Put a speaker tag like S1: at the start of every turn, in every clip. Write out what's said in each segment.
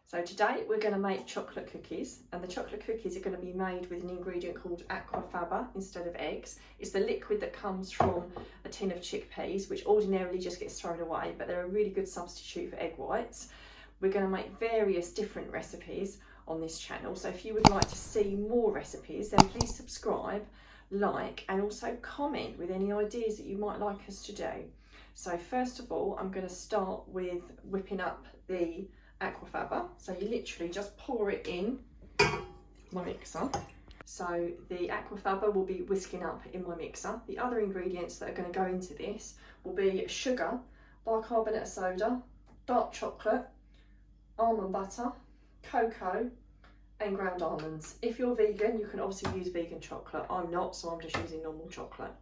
S1: So today we're going to make chocolate cookies, and the chocolate cookies are going to be made with an ingredient called Aquafaba instead of eggs. It's the liquid that comes from a tin of chickpeas, which ordinarily just gets thrown away, but they're a really good substitute for egg whites. We're going to make various different recipes on this channel, so if you would like to see more recipes, then please subscribe, like, and also comment with any ideas that you might like us to do. So first of all, I'm going to start with whipping up the Aquafaba. So you literally just pour it in my mixer. So the Aquafaba will be whisking up in my mixer. The other ingredients that are going to go into this will be sugar, bicarbonate of soda, dark chocolate, almond butter, cocoa, and ground almonds. If you're vegan, you can obviously use vegan chocolate. I'm not, so I'm just using normal chocolate.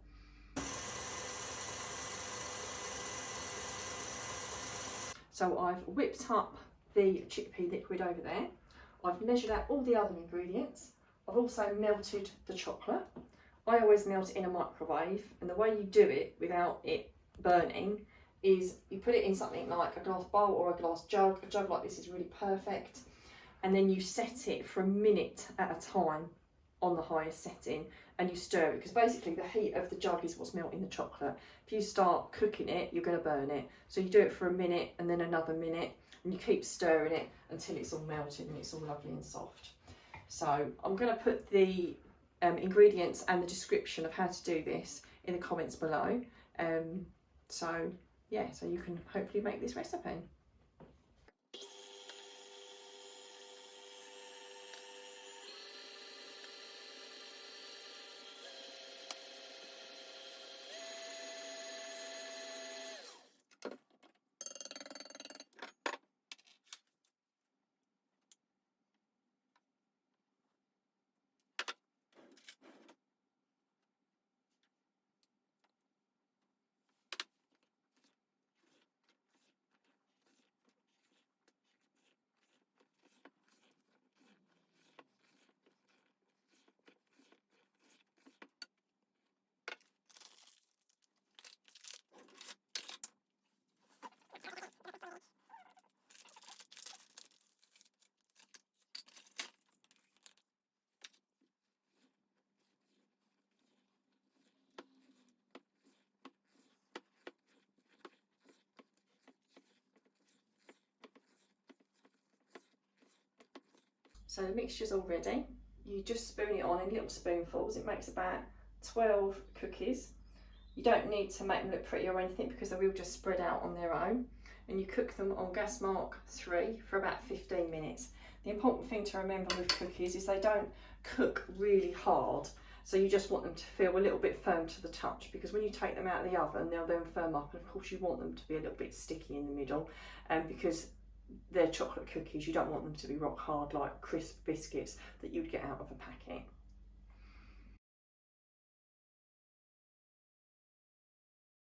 S1: So I've whipped up the chickpea liquid over there. I've measured out all the other ingredients. I've also melted the chocolate. I always melt it in a microwave, and the way you do it without it burning is you put it in something like a glass bowl or a glass jug. A jug like this is really perfect. And then you set it for a minute at a time on the highest setting, and you stir it, because basically the heat of the jug is what's melting the chocolate. If you start cooking it, you're going to burn it. So you do it for a minute and then another minute, and you keep stirring it until it's all melted and it's all lovely and soft. So I'm going to put the ingredients and the description of how to do this in the comments below. So you can hopefully make this recipe. So the mixture's all ready. You just spoon it on in little spoonfuls. It makes about 12 cookies. You don't need to make them look pretty or anything, because they will just spread out on their own. And you cook them on gas mark 3 for about 15 minutes. The important thing to remember with cookies is they don't cook really hard. So you just want them to feel a little bit firm to the touch, because when you take them out of the oven, they'll then firm up. And of course you want them to be a little bit sticky in the middle, because they're chocolate cookies. You don't want them to be rock hard like crisp biscuits that you'd get out of a packet.